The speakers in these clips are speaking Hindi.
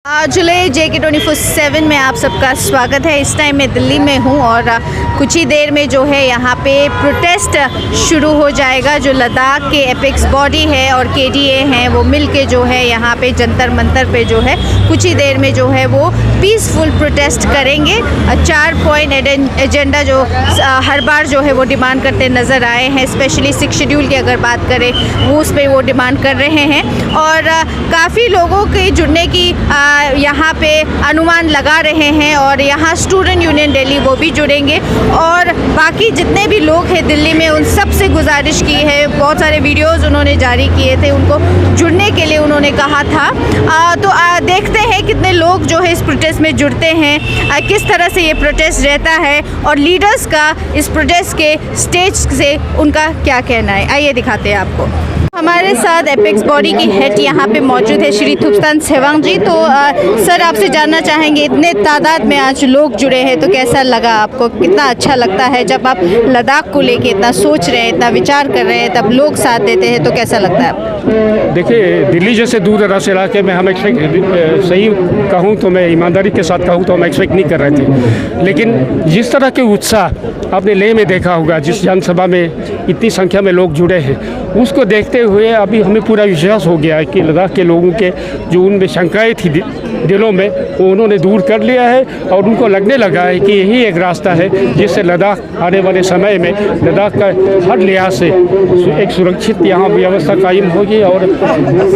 जुलाई JK24/7 में आप सबका स्वागत है। इस टाइम मैं दिल्ली में हूँ और कुछ ही देर में जो है यहाँ पे प्रोटेस्ट शुरू हो जाएगा। जो लद्दाख के एपेक्स बॉडी है और KDA हैं वो मिल के जो है यहाँ पे जंतर मंतर पे जो है कुछ ही देर में जो है वो पीसफुल प्रोटेस्ट करेंगे। 4 पॉइंट एजेंडा जो हर बार जो है वो डिमांड करते नज़र आए हैं। स्पेशली 6 शेड्यूल की अगर बात करें वो उस पर वो डिमांड कर रहे हैं और काफ़ी लोगों के जुड़ने की यहाँ पे अनुमान लगा रहे हैं और यहाँ स्टूडेंट यूनियन दिल्ली वो भी जुड़ेंगे और बाकी जितने भी लोग हैं दिल्ली में उन सब से गुजारिश की है। बहुत सारे वीडियोस उन्होंने जारी किए थे, उनको जुड़ने के लिए उन्होंने कहा था। तो देखते हैं कितने लोग जो है इस प्रोटेस्ट में जुड़ते हैं, किस तरह से ये प्रोटेस्ट रहता है और लीडर्स का इस प्रोटेस्ट के स्टेज से उनका क्या कहना है। आइए दिखाते हैं आपको। हमारे साथ एपेक्स बॉडी की हेड यहाँ पे मौजूद है श्री थुपस्तान सेवांग जी। तो सर आपसे जानना चाहेंगे, इतने तादाद में आज लोग जुड़े हैं तो कैसा लगा आपको? कितना अच्छा लगता है जब आप लद्दाख को लेके इतना सोच रहे हैं, इतना विचार कर रहे हैं, तब लोग साथ देते हैं तो कैसा लगता है आपको? देखिए, दिल्ली जैसे दूर दराज इलाके में हम एक्सपेक्ट सही कहूँ तो मैं ईमानदारी के साथ कहूँ तो हम एक्सपेक्ट नहीं कर रहे थे, लेकिन जिस तरह के उत्साह आपने लेह में देखा होगा, जिस जनसभा में इतनी संख्या में लोग जुड़े हैं, उसको देखते हुए अभी हमें पूरा विश्वास हो गया है कि लद्दाख के लोगों के जो उनमें शंकाएं थी दिलों में वो उन्होंने दूर कर लिया है और उनको लगने लगा है कि यही एक रास्ता है जिससे लद्दाख आने वाले समय में लद्दाख का हर लिहाज से एक सुरक्षित यहाँ व्यवस्था कायम होगी और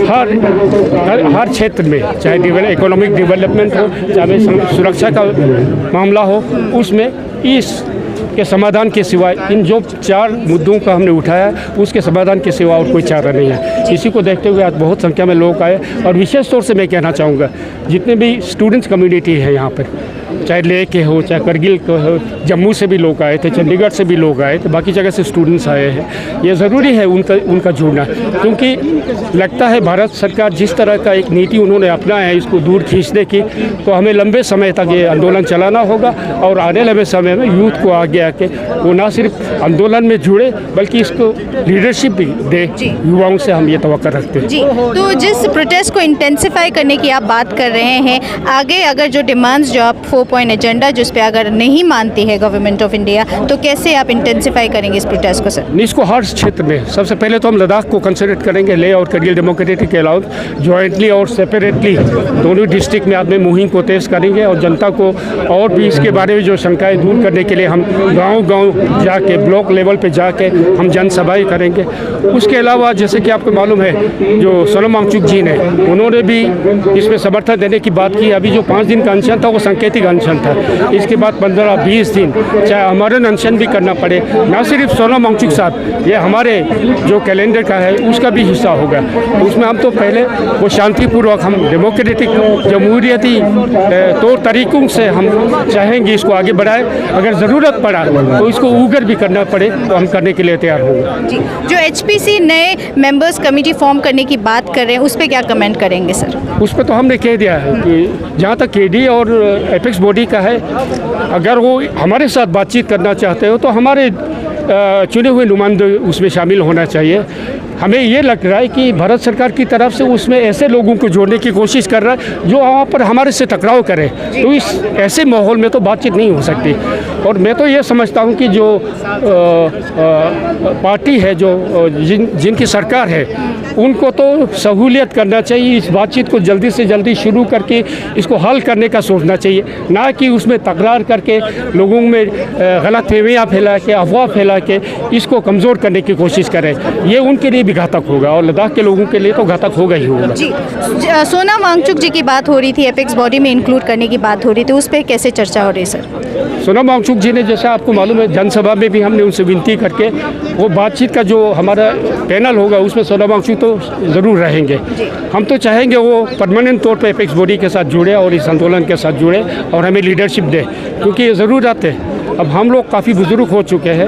हर क्षेत्र में, चाहे इकोनॉमिक डेवलपमेंट हो, चाहे सुरक्षा का मामला हो, उसमें इस के समाधान के सिवा इन जो 4 मुद्दों का हमने उठाया उसके समाधान के सिवा और कोई चारा नहीं है। इसी को देखते हुए आज बहुत संख्या में लोग आए और विशेष तौर से मैं कहना चाहूँगा जितने भी स्टूडेंट्स कम्युनिटी है यहाँ पर, चाहे लेह के हो, चाहे करगिल के हो, जम्मू से भी लोग आए थे, चंडीगढ़ से भी लोग आए थे, बाकी जगह से स्टूडेंट्स आए हैं। ये ज़रूरी है उनका जुड़ना, क्योंकि लगता है भारत सरकार जिस तरह का एक नीति उन्होंने अपनाया है इसको दूर खींचने की, तो हमें लंबे समय तक ये आंदोलन चलाना होगा और आने लंबे समय में यूथ को आगे आके वो ना सिर्फ आंदोलन में जुड़े बल्कि इसको लीडरशिप भी दे। युवाओं से हम ये तवक्को रखते हैं। जी, तो जिस प्रोटेस्ट को इंटेंसिफाई करने की आप बात कर रहे हैं, आगे अगर जो डिमांड्स जो आप 4 पॉइंट एजेंडा जिस पे अगर नहीं मानती है गवर्नमेंट ऑफ इंडिया, तो कैसे आप इंटेंसिफाई करेंगे इस प्रोटेस्ट को सर? इसको हर क्षेत्र में सबसे पहले तो हम लद्दाख को कंसिडर करेंगे। लेह और करगिल डेमोक्रेटिक अलाउंस जॉइंटली और सेपरेटली दोनों डिस्ट्रिक्ट में आपने मुहिम को तेज करेंगे और जनता को और भी इसके बारे में जो शंकाएं दूर करने के लिए हम गांव जाके, ब्लॉक लेवल पे जाके हम जनसभाएं करेंगे। उसके अलावा जैसे कि आपको मालूम है जो सोनम वांगचुक जी ने, उन्होंने भी इसमें समर्थन देने की बात की। अभी जो 5 दिन का अनशन था वो सांकेतिक अनशन था, इसके बाद 15-20 दिन चाहे हमारे अनशन भी करना पड़े, ना सिर्फ सोनम वांगचुक साहब, ये हमारे जो कैलेंडर का है उसका भी हिस्सा होगा। उसमें हम तो पहले वो शांतिपूर्वक हम डेमोक्रेटिक जमहूरियती तौर तरीकों से हम चाहेंगे इसको आगे बढ़ाएं। अगर ज़रूरत पड़ा तो इसको उगर भी करना पड़े तो हम करने के लिए तैयार होंगे। जी, जो HPC नए मेंबर्स कमेटी फॉर्म करने की बात कर रहे हैं उस पर क्या कमेंट करेंगे सर? उस पर तो हमने कह दिया है कि जहाँ तक KD और एपेक्स बॉडी का है, अगर वो हमारे साथ बातचीत करना चाहते हो तो हमारे चुने हुए नुमाइंदे उसमें शामिल होना चाहिए। हमें ये लग रहा है कि भारत सरकार की तरफ से उसमें ऐसे लोगों को जोड़ने की कोशिश कर रहा है जो वहाँ पर हमारे से टकराव करे, तो इस ऐसे माहौल में तो बातचीत नहीं हो सकती। और मैं तो ये समझता हूँ कि जो पार्टी है, जो जिनकी सरकार है, उनको तो सहूलियत करना चाहिए, इस बातचीत को जल्दी से जल्दी शुरू करके इसको हल करने का सोचना चाहिए, ना कि उसमें तकरार करके लोगों में गलतफहमियाँ फैला के, अफवाह फैला के इसको कमज़ोर करने की कोशिश करें। ये उनके लिए भी घातक होगा और लद्दाख के लोगों के लिए तो घातक होगा ही होगा। जी, सोनम वांगचुक जी की बात हो रही थी, एपेक्स बॉडी में इंक्लूड करने की बात हो रही थी, उस पर कैसे चर्चा हो रही है सर? सोनम वांगचुक जी ने, जैसा आपको मालूम है, जनसभा में भी हमने उनसे विनती करके वो बातचीत का जो हमारा पैनल होगा उसमें सोनम वांगचुक तो ज़रूर रहेंगे। हम तो चाहेंगे वो परमानेंट तौर पर एपेक्स बॉडी के साथ जुड़े और इस आंदोलन के साथ जुड़े और हमें लीडरशिप दे, क्योंकि ये ज़रूरत है। अब हम लोग काफ़ी बुज़ुर्ग हो चुके हैं,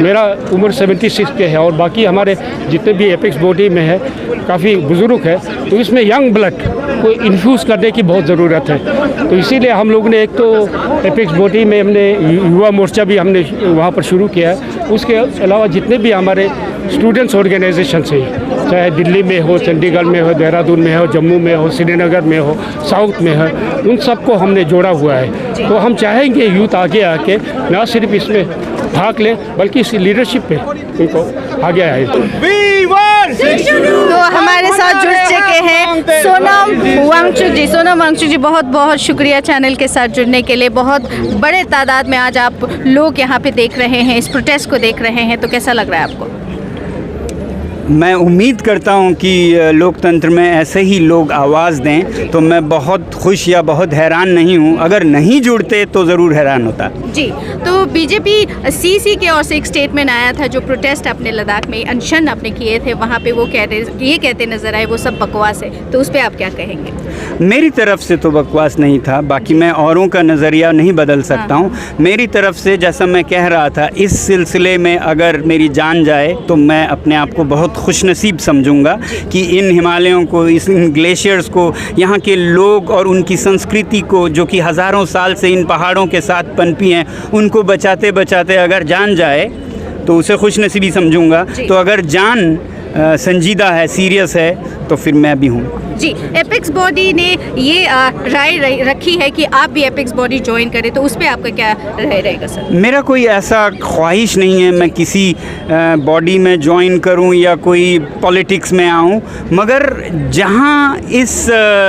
मेरा उम्र 76 के है और बाकी हमारे जितने भी एपेक्स बॉडी में है काफ़ी बुज़ुर्ग है, तो इसमें यंग ब्लड को इन्फ्यूज़ करने की बहुत ज़रूरत है। तो इसीलिए हम लोग ने एक तो एपेक्स बॉडी में हमने युवा मोर्चा भी हमने वहाँ पर शुरू किया है। उसके अलावा जितने भी हमारे स्टूडेंट्स ऑर्गेनाइजेशन हैं चाहे दिल्ली में हो, चंडीगढ़ में हो, देहरादून में हो, जम्मू में हो, श्रीनगर में हो, साउथ में हो, उन सबको हमने जोड़ा हुआ है। तो हम चाहेंगे यूथ आगे आके ना सिर्फ इसमें भाग ले बल्कि इस लीडरशिप पे उनको आगे आए। तो हमारे साथ जुड़ चुके हैं सोनम वांगचुक जी। सोनम वांगचुक जी, बहुत बहुत शुक्रिया चैनल के साथ जुड़ने के लिए। बहुत बड़े तादाद में आज आप लोग यहाँ पे देख रहे हैं, इस प्रोटेस्ट को देख रहे हैं, तो कैसा लग रहा है आपको? मैं उम्मीद करता हूं कि लोकतंत्र में ऐसे ही लोग आवाज़ दें, तो मैं बहुत खुश या बहुत हैरान नहीं हूं। अगर नहीं जुड़ते तो ज़रूर हैरान होता। जी, तो बीजेपी सीसी के ओर से एक स्टेटमेंट आया था, जो प्रोटेस्ट अपने लद्दाख में अनशन आपने किए थे, वहाँ पे वो ये कहते नज़र आए वो सब बकवास है, तो उस पर आप क्या कहेंगे? मेरी तरफ से तो बकवास नहीं था, बाकी मैं औरों का नज़रिया नहीं बदल सकता हूं। मेरी तरफ से जैसा मैं कह रहा था, इस सिलसिले में अगर मेरी जान जाए तो मैं अपने आप को बहुत खुशनसीब समझूंगा कि इन हिमालयों को, इन ग्लेशियर्स को, यहाँ के लोग और उनकी संस्कृति को, जो कि हज़ारों साल से इन पहाड़ों के साथ पनपी हैं, उनको बचाते बचाते अगर जान जाए तो उसे खुशनसीबी समझूंगा। तो अगर जान संजीदा है, सीरियस है, तो फिर मैं भी हूँ। जी, एपेक्स बॉडी ने ये राय रखी है कि आप भी एपेक्स बॉडी ज्वाइन करें, तो उस पर आपका क्या राय रहेगा सर? मेरा कोई ऐसा ख्वाहिश नहीं है मैं किसी बॉडी में ज्वाइन करूं या कोई पॉलिटिक्स में आऊं, मगर जहां इस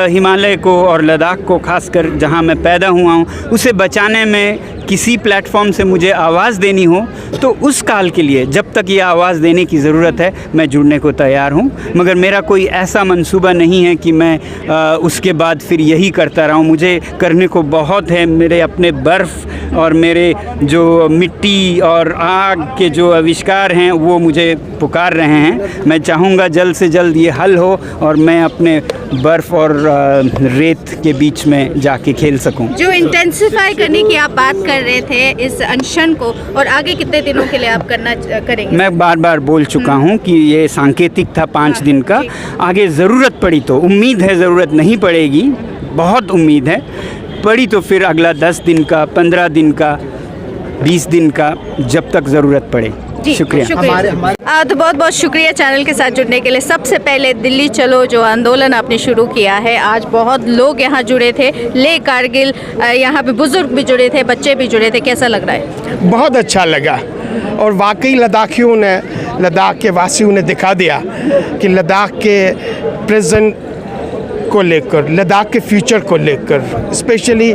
हिमालय को और लद्दाख को खासकर जहां मैं पैदा हुआ हूं, उसे बचाने में किसी प्लेटफॉर्म से मुझे आवाज़ देनी हो, तो उस काल के लिए जब तक ये आवाज़ देने की ज़रूरत है मैं जुड़ने को तैयार हूँ। मगर मेरा कोई ऐसा मंसूबा नहीं है कि मैं उसके बाद फिर यही करता रहूँ। मुझे करने को बहुत है। मेरे अपने बर्फ़ और मेरे जो मिट्टी और आग के जो आविष्कार हैं वो मुझे पुकार रहे हैं। मैं चाहूँगा जल्द से जल्द ये हल हो और मैं अपने बर्फ़ और रेत के बीच में जाके खेल सकूं। जो इंटेंसिफाई करने की आप बात कर रहे थे इस अनशन को, और आगे कितने दिनों के लिए आप करेंगे? मैं बार बार बोल चुका हूं कि ये सांकेतिक था 5 दिन का। आगे ज़रूरत पड़ी तो, उम्मीद है ज़रूरत नहीं पड़ेगी, बहुत उम्मीद है, पड़ी तो फिर अगला 10 दिन का, 15 दिन का, 20 दिन का, जब तक ज़रूरत पड़े। शुक्रिया। तो बहुत बहुत शुक्रिया चैनल के साथ जुड़ने के लिए। सबसे पहले दिल्ली चलो जो आंदोलन आपने शुरू किया है, आज बहुत लोग यहाँ जुड़े थे, ले कारगिल, यहाँ पे बुजुर्ग भी जुड़े थे, बच्चे भी जुड़े थे, कैसा लग रहा है? बहुत अच्छा लगा, और वाकई लद्दाखियों ने, लद्दाख के वासियों ने दिखा दिया कि लद्दाख के प्रेजेंट को लेकर, लद्दाख के फ्यूचर को लेकर, स्पेशली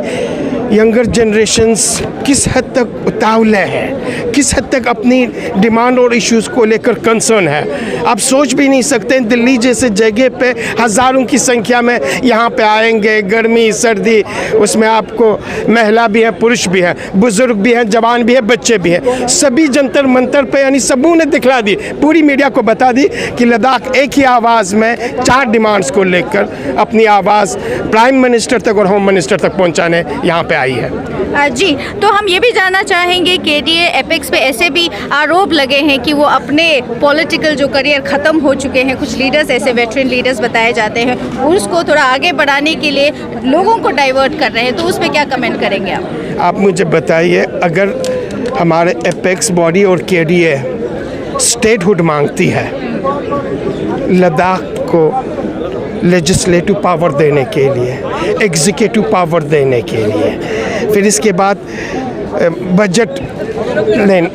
यंगर जनरेशंस किस हद तक उतावले हैं, किस हद तक अपनी डिमांड और इश्यूज़ को लेकर कंसर्न है। आप सोच भी नहीं सकते दिल्ली जैसे जगह पे हज़ारों की संख्या में यहाँ पे आएंगे, गर्मी सर्दी, उसमें आपको महिला भी है, पुरुष भी है, बुज़ुर्ग भी हैं, जवान भी है, बच्चे भी हैं, सभी जंतर मंतर पे, यानी सबों ने दिखला दी, पूरी मीडिया को बता दी कि लद्दाख एक ही आवाज़ में 4 डिमांड्स को लेकर अपनी आवाज़ प्राइम मिनिस्टर तक और होम मिनिस्टर तक पहुँचाने यहाँ पे आई है। जी, तो हम ये भी जानना चाहेंगे, केडीए एपेक्स पे ऐसे भी आरोप लगे हैं कि वो अपने पॉलिटिकल जो करियर ख़त्म हो चुके हैं, कुछ लीडर्स ऐसे वेटरन लीडर्स बताए जाते हैं, उसको थोड़ा आगे बढ़ाने के लिए लोगों को डाइवर्ट कर रहे हैं, तो उस पर क्या कमेंट करेंगे आप? आप मुझे बताइए, अगर हमारे एपेक्स बॉडी और केडीए स्टेटहुड मांगती है, लद्दाख को लेजिस्लेटिव पावर देने के लिए, एग्जीक्यूटिव पावर देने के लिए, फिर इसके बाद बजट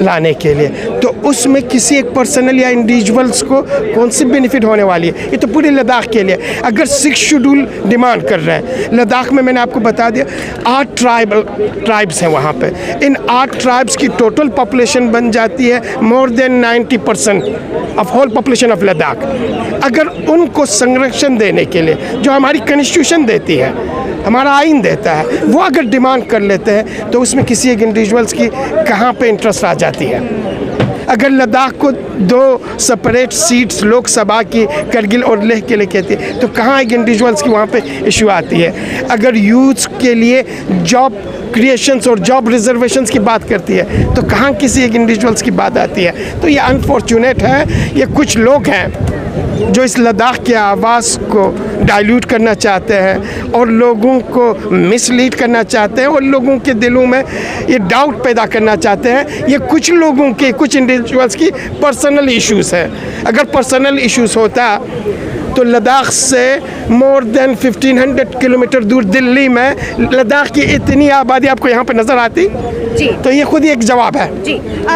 लाने के लिए, तो उसमें किसी एक पर्सनल या इंडिविजुअल्स को कौन सी बेनिफिट होने वाली है? ये तो पूरे लद्दाख के लिए। अगर 6 शेड्यूल डिमांड कर रहे हैं लद्दाख में, मैंने आपको बता दिया 8 ट्राइब्स हैं वहाँ पे। इन 8 ट्राइब्स की टोटल पॉपुलेशन बन जाती है more than 90% of whole population of Ladakh. अगर उनको संरक्षण देने के लिए, जो हमारी कॉन्स्टिट्यूशन देती है, हमारा आइन देता है, वो अगर डिमांड कर लेते हैं, तो उसमें किसी एक इंडिविजुअल्स की कहाँ पे इंटरेस्ट आ जाती है? अगर लद्दाख को 2 सेपरेट सीट्स लोकसभा की करगिल और लेह के लिए कहती है, तो कहाँ एक इंडिविजुअल्स की वहाँ पे इशू आती है? अगर यूथ्स के लिए जॉब क्रिएशंस और जॉब रिजर्वेशंस की बात करती है, तो कहाँ किसी एक इंडिविजुअल्स की बात आती है? तो ये अनफॉर्चुनेट है। ये कुछ लोग हैं जो इस लद्दाख की आवाज़ को डाइल्यूट करना चाहते हैं और लोगों को मिसलीड करना चाहते हैं और लोगों के दिलों में ये डाउट पैदा करना चाहते हैं। ये कुछ लोगों के, कुछ इंडिविजुअल्स की पर्सनल इश्यूज़ है। अगर पर्सनल इश्यूज़ होता तो लद्दाख से मोर देन 1500 किलोमीटर दूर दिल्ली में लद्दाख की इतनी आबादी आपको यहाँ पर नज़र आती जी। तो ये खुद ही एक जवाब है जी।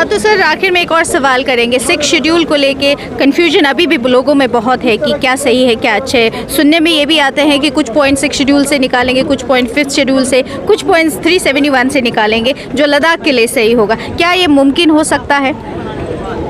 तो सर आखिर में एक और सवाल करेंगे, 6 शेड्यूल को लेके कन्फ्यूजन अभी भी लोगों में बहुत है कि क्या सही है क्या अच्छा है। सुनने में ये भी आते हैं कि कुछ पॉइंट 6 शेड्यूल से निकालेंगे, कुछ पॉइंट 5th शेड्यूल से, कुछ पॉइंट्स 371 से निकालेंगे जो लद्दाख के लिए सही होगा। क्या ये मुमकिन हो सकता है?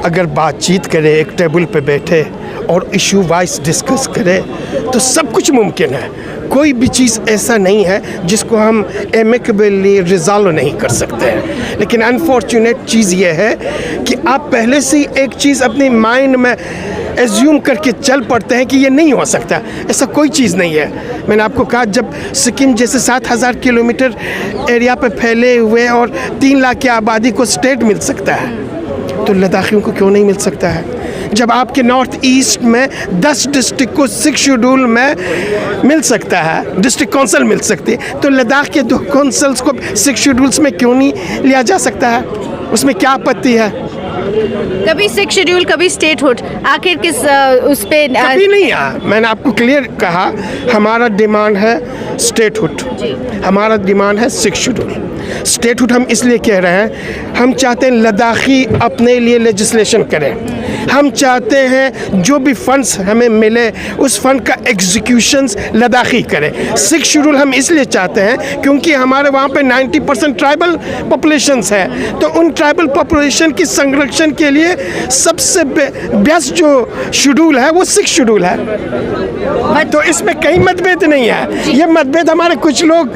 अगर बातचीत करें, एक टेबल पे बैठे और इशू वाइज डिस्कस करें तो सब कुछ मुमकिन है। कोई भी चीज़ ऐसा नहीं है जिसको हम एमिकेबली रिजॉल्व नहीं कर सकते हैं। लेकिन अनफॉर्चुनेट चीज़ ये है कि आप पहले से ही एक चीज़ अपने माइंड में एज्यूम करके चल पड़ते हैं कि ये नहीं हो सकता। ऐसा कोई चीज़ नहीं है। मैंने आपको कहा, जब सिक्किम जैसे 7000 किलोमीटर एरिया पे फैले हुए और 3 लाख की आबादी को स्टेट मिल सकता है तो लद्दाखियों को क्यों नहीं मिल सकता है? जब आपके नॉर्थ ईस्ट में 10 डिस्ट्रिक्ट को 6 शेड्यूल में मिल सकता है, डिस्ट्रिक्ट काउंसिल मिल सकती है, तो लद्दाख के 2 काउंसिल्स को 6 शेड्यूल्स में क्यों नहीं लिया जा सकता है? उसमें क्या आपत्ति है? कभी 6 शेड्यूल, कभी स्टेटहुड, आखिर किस उस पे कभी नहीं आया। मैंने आपको क्लियर कहा, हमारा डिमांड है स्टेटहुड, हमारा डिमांड है 6 शेड्यूल। स्टेटहुड हम इसलिए कह रहे हैं, हम चाहते हैं लद्दाखी अपने लिए लेजिस्लेशन करें। हम चाहते हैं जो भी फंड्स हमें मिले उस फंड का एग्जीक्यूशंस लद्दाखी करें। 6 शेड्यूल हम इसलिए चाहते हैं क्योंकि हमारे वहाँ पे 90% ट्राइबल पॉपुलेशंस है, तो उन ट्राइबल पॉपुलेशन की संरक्षण के लिए सबसे बेस्ट जो शेड्यूल है वो 6 शेड्यूल है। तो इसमें कहीं मतभेद नहीं है। ये मतभेद हमारे कुछ लोग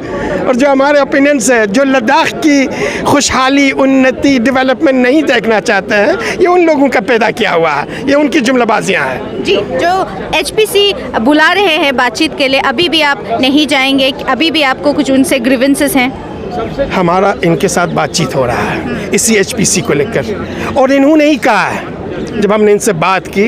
और जो हमारे ओपिनियंस है, जो लद्दाख की खुशहाली, उन्नति, डेवलपमेंट नहीं देखना चाहते हैं, ये उन लोगों का पैदा किया हुआ है, ये उनकी जुमलाबाजियाँ हैं। जी। जो HPC बुला रहे हैं बातचीत के लिए, अभी भी आप नहीं जाएंगे? अभी भी आपको कुछ उनसे ग्रीवेंसेस हैं? हमारा इनके साथ बातचीत हो रहा है इसी HPC को लेकर, और इन्होंने ही कहा है जब हमने इनसे बात की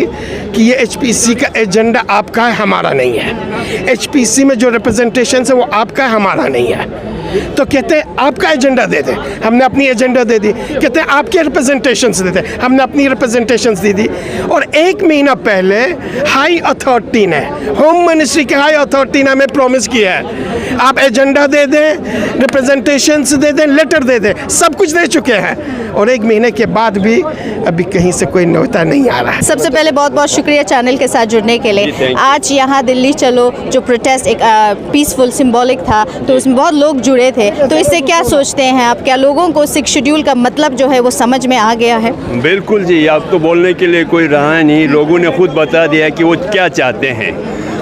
कि ये HPC का एजेंडा आपका है, हमारा नहीं है। HPC में जो रिप्रेजेंटेशन है वो आपका है, हमारा नहीं है। तो कहते हैं आपका एजेंडा दे दें, हमने अपनी एजेंडा दे दी। कहते हैं आपके रिप्रेजेंटेशंस दे दें, हमने अपनी रिप्रेजेंटेशंस दे दी। और 1 महीना पहले हाई अथॉरिटी ने, होम मिनिस्ट्री के हाई अथॉरिटी ने हमें प्रॉमिस किया है, आप एजेंडा दे दें, रिप्रेजेंटेशंस दे दें, लेटर दे दें, सब कुछ दे चुके हैं। और 1 महीने के बाद भी अभी कहीं से कोई न्योता नहीं आ रहा है। सबसे पहले बहुत बहुत शुक्रिया चैनल के साथ जुड़ने के लिए। आज यहाँ दिल्ली चलो जो प्रोटेस्ट एक पीसफुल सिंबॉलिक था, तो उसमें बहुत लोग जुड़े थे, तो इससे क्या सोचते हैं आप? क्या लोगों को 6 शेड्यूल का मतलब जो है वो समझ में आ गया है? बिल्कुल जी, आप तो बोलने के लिए कोई रहा नहीं। लोगों ने खुद बता दिया कि वो क्या चाहते हैं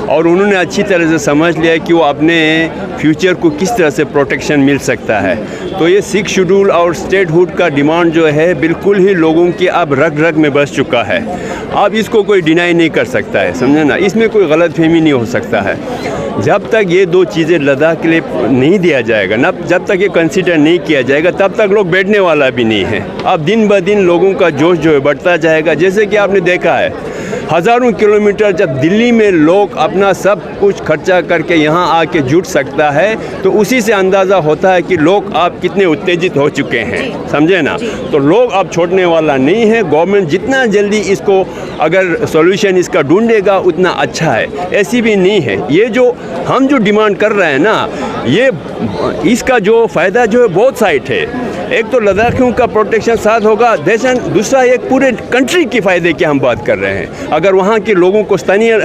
और उन्होंने अच्छी तरह से समझ लिया कि वो अपने फ्यूचर को किस तरह से प्रोटेक्शन मिल सकता है। तो ये 6 शेड्यूल और स्टेटहुड का डिमांड जो है बिल्कुल ही लोगों के अब रग रग में बस चुका है। अब इसको कोई डिनाई नहीं कर सकता है, समझे ना? इसमें कोई गलतफहमी नहीं हो सकता है। जब तक ये 2 चीज़ें लद्दाख के लिए नहीं दिया जाएगा ना, जब तक ये कंसीडर नहीं किया जाएगा, तब तक लोग बैठने वाला भी नहीं है। अब दिन ब दिन लोगों का जोश जो है बढ़ता जाएगा। जैसे कि आपने देखा है, हज़ारों किलोमीटर जब दिल्ली में लोग अपना सब कुछ खर्चा करके यहाँ आके जुट सकता है, तो उसी से अंदाज़ा होता है कि लोग अब कितने उत्तेजित हो चुके हैं, समझे ना? तो लोग अब छोड़ने वाला नहीं है। गवर्नमेंट जितना जल्दी इसको अगर सॉल्यूशन इसका ढूंढेगा उतना अच्छा है। ऐसी भी नहीं है, ये जो हम जो डिमांड कर रहे हैं ना, ये इसका जो फ़ायदा जो है बहुत साइड है। एक तो लद्दाखियों का प्रोटेक्शन साथ होगा, दूसरा एक पूरे कंट्री के फ़ायदे की हम बात कर रहे हैं। अगर वहाँ के लोगों को, स्थानीय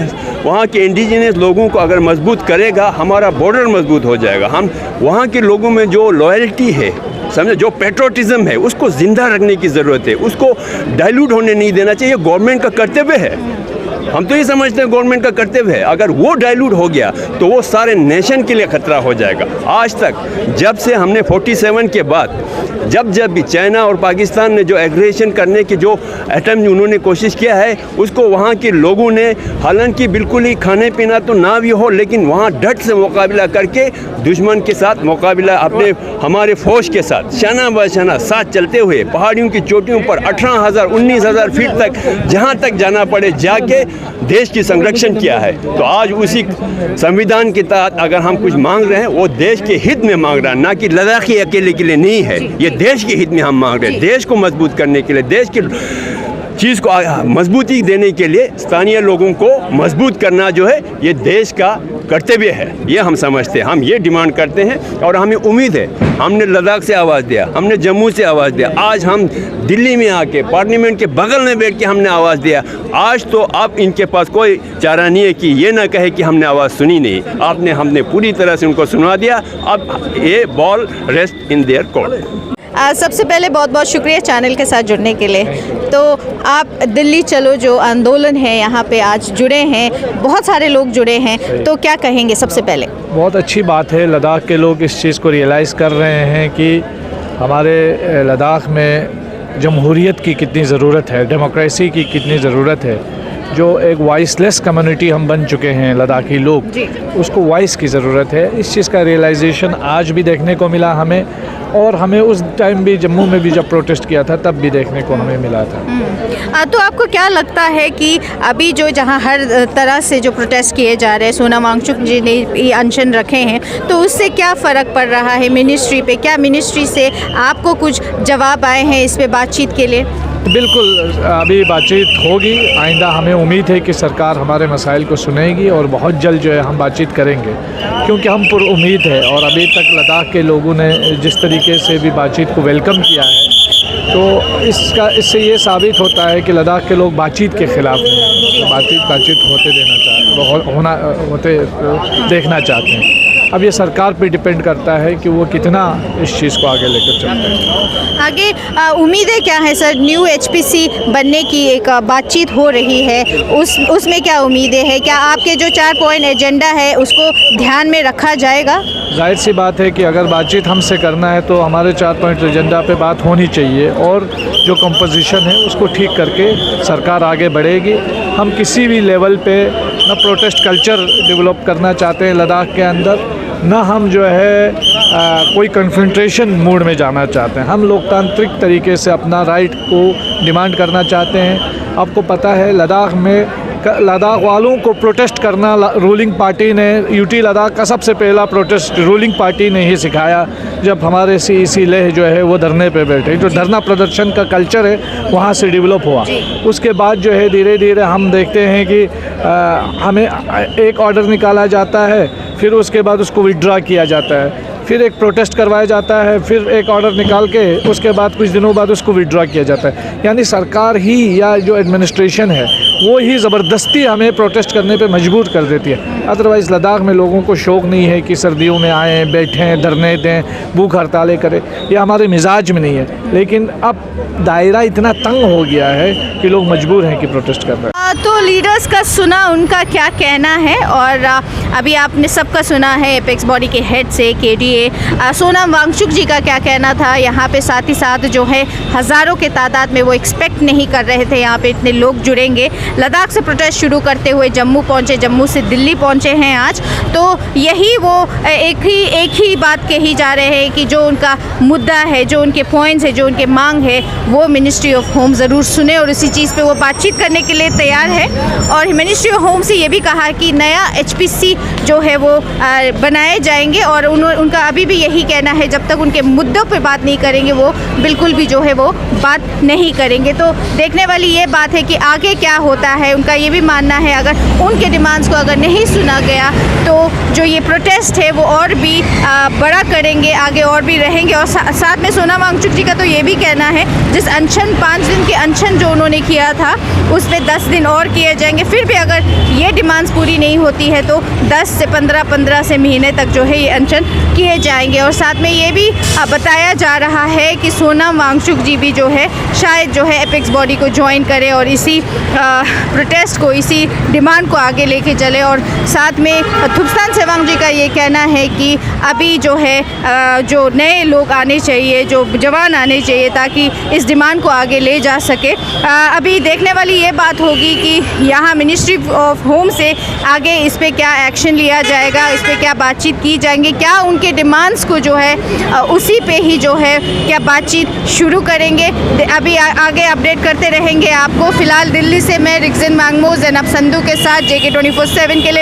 वहाँ के इंडिजिनस लोगों को अगर मजबूत करेगा, हमारा बॉर्डर मजबूत हो जाएगा। हम वहाँ के लोगों में जो लॉयल्टी है, समझे, जो पेट्रोटिज्म है, उसको ज़िंदा रखने की ज़रूरत है। उसको डाइल्यूट होने नहीं देना चाहिए। ये गवर्नमेंट का कर्तव्य है। हम तो ये समझते हैं गवर्नमेंट का कर्तव्य है। अगर वो डाइल्यूट हो गया तो वो सारे नेशन के लिए खतरा हो जाएगा। आज तक जब से हमने 47 के बाद जब भी चाइना और पाकिस्तान ने जो एग्रेशन करने की जो अटैम्प्ट उन्होंने कोशिश किया है, उसको वहाँ के लोगों ने, हालांकि बिल्कुल ही खाने पीना तो ना भी हो, लेकिन वहाँ डट से मुकाबला करके दुश्मन के साथ मुकाबला अपने हमारे फौज के साथ शाना बशाना साथ चलते हुए पहाड़ियों की चोटियों पर 18,000 19,000 फीट तक जहाँ तक जाना पड़े जाके देश की संरक्षण किया है। तो आज उसी संविधान के तहत अगर हम कुछ मांग रहे हैं वो देश के हित में मांग रहे हैं, ना कि लद्दाखी अकेले के लिए नहीं है। ये देश के हित में हम मांग रहे हैं, देश को मजबूत करने के लिए, देश की चीज़ को मजबूती देने के लिए स्थानीय लोगों को मजबूत करना जो है ये देश का कर्तव्य है। ये हम समझते हैं, हम ये डिमांड करते हैं और हमें उम्मीद है। हमने लद्दाख से आवाज़ दिया, हमने जम्मू से आवाज़ दिया, आज हम दिल्ली में आके पार्लियामेंट के बगल में बैठ के हमने आवाज़ दिया। आज तो अब इनके पास कोई चारा नहीं है कि ये ना कहे कि हमने आवाज़ सुनी नहीं। हमने पूरी तरह से उनको सुना दिया। अब ये ball rest in their court. सबसे पहले बहुत बहुत शुक्रिया चैनल के साथ जुड़ने के लिए। तो आप दिल्ली चलो जो आंदोलन है यहाँ पे आज जुड़े हैं, बहुत सारे लोग जुड़े हैं, तो क्या कहेंगे? सबसे पहले बहुत अच्छी बात है, लद्दाख के लोग इस चीज़ को रियलाइज़ कर रहे हैं कि हमारे लद्दाख में जमहूरियत की कितनी ज़रूरत है, डेमोक्रेसी की कितनी ज़रूरत है। जो एक वॉइसलेस कम्युनिटी हम बन चुके हैं लद्दाखी लोग, उसको वॉइस की ज़रूरत है। इस चीज़ का रियलाइजेशन आज भी देखने को मिला हमें, और हमें उस टाइम भी जम्मू में भी जब प्रोटेस्ट किया था तब भी देखने को हमें मिला था। तो आपको क्या लगता है कि अभी जो जहाँ हर तरह से जो प्रोटेस्ट किए जा रहे हैं, सोनम वांगचुक जी ने ये अनशन रखे हैं, तो उससे क्या फ़र्क पड़ रहा है मिनिस्ट्री पे? क्या मिनिस्ट्री से आपको कुछ जवाब आए हैं इस पे बातचीत के लिए? बिल्कुल, अभी बातचीत होगी। आइंदा हमें उम्मीद है कि सरकार हमारे मसाइल को सुनेगी और बहुत जल्द जो है हम बातचीत करेंगे, क्योंकि हम पुर उम्मीद है। और अभी तक लद्दाख के लोगों ने जिस तरीके से भी बातचीत को वेलकम किया है, तो इससे ये साबित होता है कि लद्दाख के लोग बातचीत के ख़िलाफ़ नहीं, बातचीत होते देखना चाहते हैं। अब ये सरकार पे डिपेंड करता है कि वो कितना इस चीज़ को आगे लेकर चलते हैं। आगे उम्मीदें क्या है सर? न्यू HPC बनने की एक बातचीत हो रही है, उसमें क्या उम्मीदें हैं? क्या आपके जो 4 पॉइंट एजेंडा है उसको ध्यान में रखा जाएगा? जाहिर सी बात है कि अगर बातचीत हमसे करना है तो हमारे 4 पॉइंट एजेंडा पे बात होनी चाहिए, और जो कंपोजिशन है उसको ठीक करके सरकार आगे बढ़ेगी। हम किसी भी लेवल पे न प्रोटेस्ट कल्चर डेवलप करना चाहते हैं लद्दाख के अंदर, न हम जो है कोई कन्फ्रंटेशन मूड में जाना चाहते हैं। हम लोकतांत्रिक तरीके से अपना राइट को डिमांड करना चाहते हैं। आपको पता है लद्दाख वालों को प्रोटेस्ट करना रूलिंग पार्टी ने, यूटी लद्दाख का सबसे पहला प्रोटेस्ट रूलिंग पार्टी ने ही सिखाया जब हमारे CEC लेह जो है वो धरने पे बैठे। जो धरना प्रदर्शन का कल्चर है वहाँ से डेवलप हुआ। उसके बाद जो है धीरे धीरे हम देखते हैं कि हमें एक ऑर्डर निकाला जाता है, फिर उसके बाद उसको विड्रॉ किया जाता है, फिर एक प्रोटेस्ट करवाया जाता है, फिर एक ऑर्डर निकाल के उसके बाद कुछ दिनों बाद उसको विड्रॉ किया जाता है। यानी सरकार ही या जो एडमिनिस्ट्रेशन है वो ही ज़बरदस्ती हमें प्रोटेस्ट करने पे मजबूर कर देती है। अदरवाइज़ लद्दाख में लोगों को शौक़ नहीं है कि सर्दियों में आएँ, बैठें, धरने दें, भूख हड़तालें करें, ये हमारे मिजाज में नहीं है। लेकिन अब दायरा इतना तंग हो गया है कि लोग मजबूर हैं कि प्रोटेस्ट कर रहे हैं। तो लीडर्स का सुना, उनका क्या कहना है, और अभी आपने सबका सुना है एपेक्स बॉडी के हेड से KDA सोनम वांगचुक जी का क्या कहना था यहाँ पे। साथ ही साथ जो है हज़ारों के तादाद में वो एक्सपेक्ट नहीं कर रहे थे यहाँ पे इतने लोग जुड़ेंगे। लद्दाख से प्रोटेस्ट शुरू करते हुए जम्मू पहुँचे, जम्मू से दिल्ली पहुँचे हैं आज। तो यही वो एक ही बात कही जा रहे हैं कि जो उनका मुद्दा है, जो उनके पॉइंट्स है, जो उनके मांग है, वो मिनिस्ट्री ऑफ होम ज़रूर सुने और इसी चीज़ पे वो बातचीत करने के लिए तैयार है। और मिनिस्ट्री ऑफ होम से ये भी कहा कि नया HPC जो है वो बनाए जाएंगे, और उनका अभी भी यही कहना है जब तक उनके मुद्दों पे बात नहीं करेंगे वो बिल्कुल भी जो है वो बात नहीं करेंगे। तो देखने वाली ये बात है कि आगे क्या होता है। उनका ये भी मानना है अगर उनके डिमांड्स को अगर नहीं सुना गया तो जो ये प्रोटेस्ट है वो और भी बड़ा करेंगे, आगे और भी रहेंगे। और साथ में सोनम वांगचुक जी का तो ये भी कहना है जिस अनशन 5 दिन के अनशन जो उन्होंने किया था उस पर 10 दिन और किए जाएंगे। फिर भी अगर ये डिमांड्स पूरी नहीं होती है तो 10 से 15 से महीने तक जो है ये अनशन किए जाएंगे। और साथ में ये भी बताया जा रहा है कि सोनम वांगचुक जी भी जो है शायद जो है एपेक्स बॉडी को ज्वाइन करे और इसी प्रोटेस्ट को, इसी डिमांड को आगे लेके चले। और साथ में थुप्स्तान सेवांग जी का ये कहना है कि अभी जो है जो नए लोग आने चाहिए, जो जवान आने चाहिए ताकि इस डिमांड को आगे ले जा सके। अभी देखने वाली ये बात होगी कि यहाँ मिनिस्ट्री ऑफ होम से आगे इस पे क्या एक्शन लिया जाएगा, इस पे क्या बातचीत की जाएंगी, क्या उनके डिमांड्स को जो है उसी पे ही जो है क्या बातचीत शुरू करेंगे। अभी आगे अपडेट करते रहेंगे आपको। फ़िलहाल दिल्ली से मैं रिक्जिन मैंगमोज एंड अब संधू के साथ JK 24/7 के लिए।